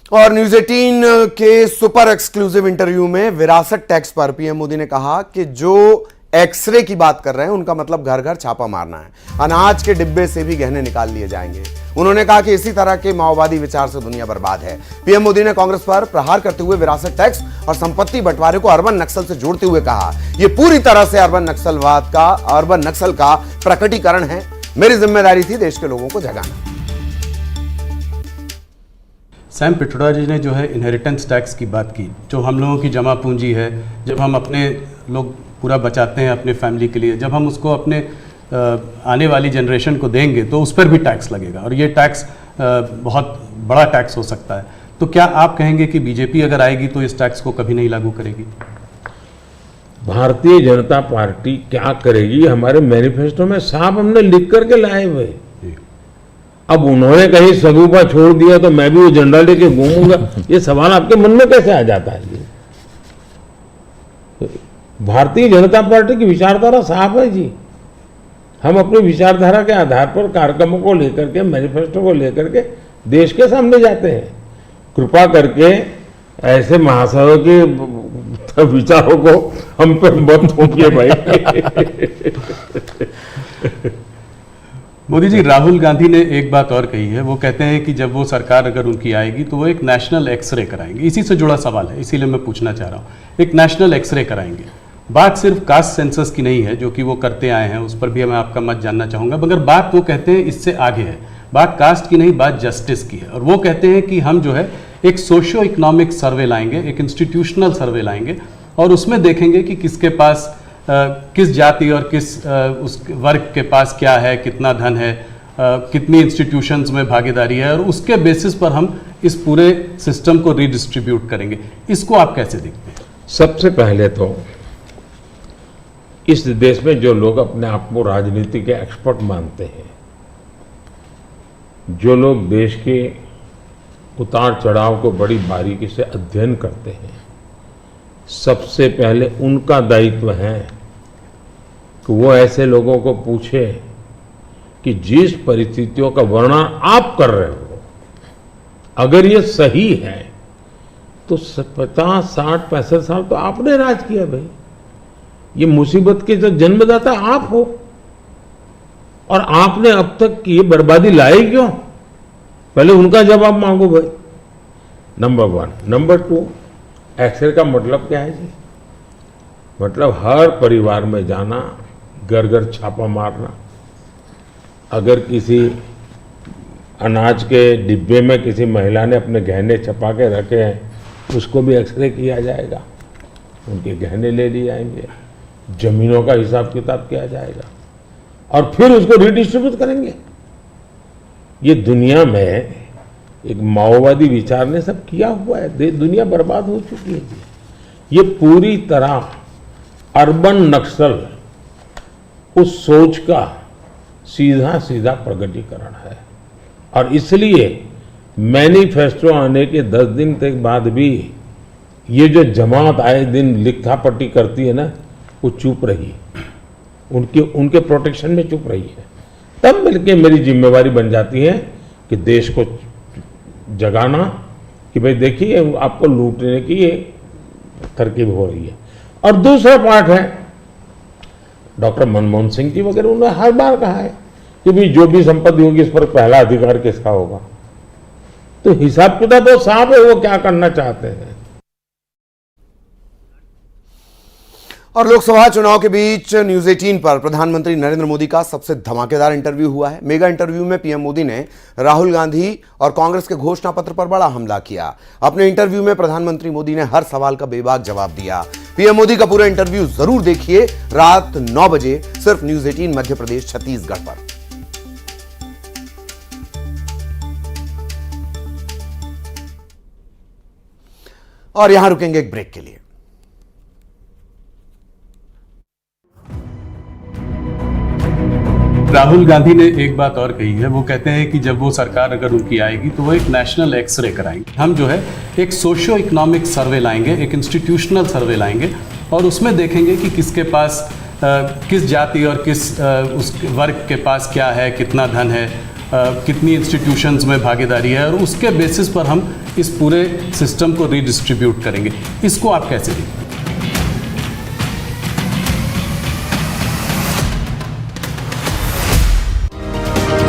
और न्यूज 18 के super exclusive interview में विरासत टैक्स पर पीएम मोदी ने कहा कि जो एक्सरे की बात कर रहे हैं उनका मतलब घर घर छापा मारना है, अनाज के डिब्बे से भी गहने निकाल लिए जाएंगे। उन्होंने कहा कि इसी तरह के माओवादी विचार से दुनिया बर्बाद है। पीएम मोदी ने कांग्रेस पर प्रहार करते हुए विरासत टैक्स और संपत्ति बंटवारे को अर्बन नक्सल से जोड़ते हुए कहा, यह पूरी तरह से अर्बन नक्सल का प्रकटीकरण है। मेरी जिम्मेदारी थी देश के लोगों को जगाना। सैम पिट्रोडा जी ने जो है इनहेरिटेंस टैक्स की बात की, जो हम लोगों की जमा पूंजी है, जब हम अपने लोग पूरा बचाते हैं अपने फैमिली के लिए, जब हम उसको अपने आने वाली जनरेशन को देंगे तो उस पर भी टैक्स लगेगा और ये टैक्स बहुत बड़ा टैक्स हो सकता है। तो क्या आप कहेंगे कि बीजेपी अगर आएगी तो इस टैक्स को कभी नहीं लागू करेगी? भारतीय जनता पार्टी क्या करेगी, हमारे मैनिफेस्टो में साफ हमने लिख करके लाए हुए। अब उन्होंने कहीं सगुफा छोड़ दिया तो मैं भी वो झंडा लेके घूमूंगा, ये सवाल आपके मन में कैसे आ जाता है? ये भारतीय जनता पार्टी की विचारधारा साफ है जी। हम अपनी विचारधारा के आधार पर कार्यक्रमों को लेकर के, मैनिफेस्टो को लेकर के देश के सामने जाते हैं। कृपा करके ऐसे महाशयों के विचारों को हम पे मत थोपिए भाई। मोदी जी, राहुल गांधी ने एक बात और कही है। वो कहते हैं कि जब वो सरकार अगर उनकी आएगी तो वो एक नेशनल एक्सरे कराएंगे। इसी से जुड़ा सवाल है, इसीलिए मैं पूछना चाह रहा हूँ। एक नेशनल एक्सरे कराएंगे, बात सिर्फ कास्ट सेंसस की नहीं है जो कि वो करते आए हैं, उस पर भी मैं आपका मत जानना चाहूँगा, मगर बात वो कहते हैं इससे आगे है। बात कास्ट की नहीं, बात जस्टिस की है। और वो कहते हैं कि हम जो है एक सोशियो इकोनॉमिक सर्वे लाएंगे, एक इंस्टीट्यूशनल सर्वे लाएंगे और उसमें देखेंगे कि किसके पास किस जाति और किस उस वर्ग के पास क्या है, कितना धन है, कितनी इंस्टीट्यूशंस में भागीदारी है, और उसके बेसिस पर हम इस पूरे सिस्टम को रीडिस्ट्रीब्यूट करेंगे। इसको आप कैसे देखते हैं? सबसे पहले तो इस देश में जो लोग अपने आप को राजनीति के एक्सपर्ट मानते हैं, जो लोग देश के उतार चढ़ाव को बड़ी बारीकी से अध्ययन करते हैं, सबसे पहले उनका दायित्व है कि वो ऐसे लोगों को पूछे कि जिस परिस्थितियों का वर्णन आप कर रहे हो, अगर ये सही है तो 50, 60, 65 साल तो आपने राज किया भाई। ये मुसीबत के जो जन्मदाता आप हो और आपने अब तक की बर्बादी लाई क्यों? पहले उनका जवाब मांगो भाई, नंबर 1। नंबर 2, एक्सरे का मतलब क्या है जी? मतलब हर परिवार में जाना, घर घर छापा मारना। अगर किसी अनाज के डिब्बे में किसी महिला ने अपने गहने छपा के रखे हैं, उसको भी एक्सरे किया जाएगा, उनके गहने ले लिए जाएंगे, जमीनों का हिसाब किताब किया जाएगा और फिर उसको रिडिस्ट्रीब्यूट करेंगे। ये दुनिया में एक माओवादी विचार ने सब किया हुआ है, दुनिया बर्बाद हो चुकी है जी। ये पूरी तरह अर्बन नक्सल उस सोच का सीधा सीधा प्रकटीकरण है। और इसलिए मैनिफेस्टो आने के 10 दिन तक बाद भी ये जो जमात आए दिन लिखापट्टी करती है ना, वो चुप रही, उनके प्रोटेक्शन में चुप रही है। तब मिलके मेरी जिम्मेवारी बन जाती है कि देश को जगाना कि भाई देखिए आपको लूटने की ये तरकीब हो रही है। और दूसरा पार्ट है, डॉक्टर मनमोहन सिंह जी वगैरह, उन्होंने हर बार कहा है कि भाई जो भी संपत्ति होगी इस पर पहला अधिकार किसका होगा। तो हिसाब किताब तो साफ है वो क्या करना चाहते हैं। और लोकसभा चुनाव के बीच न्यूज 18 पर प्रधानमंत्री नरेंद्र मोदी का सबसे धमाकेदार इंटरव्यू हुआ है। मेगा इंटरव्यू में पीएम मोदी ने राहुल गांधी और कांग्रेस के घोषणा पत्र पर बड़ा हमला किया। अपने इंटरव्यू में प्रधानमंत्री मोदी ने हर सवाल का बेबाक जवाब दिया। पीएम मोदी का पूरा इंटरव्यू जरूर देखिए रात 9 बजे सिर्फ न्यूज 18 मध्य प्रदेश छत्तीसगढ़ पर। और यहां रुकेंगे एक ब्रेक के लिए। राहुल गांधी ने एक बात और कही है। वो कहते हैं कि जब वो सरकार अगर उनकी आएगी तो वो एक नेशनल एक्सरे कराएंगे। हम जो है एक सोशियो इकोनॉमिक सर्वे लाएंगे, एक इंस्टीट्यूशनल सर्वे लाएंगे और उसमें देखेंगे कि किसके पास किस जाति और किस उस वर्ग के पास क्या है, कितना धन है, कितनी इंस्टीट्यूशंस में भागीदारी है, और उसके बेसिस पर हम इस पूरे सिस्टम को रीडिस्ट्रीब्यूट करेंगे। इसको आप कैसे देखते हैं?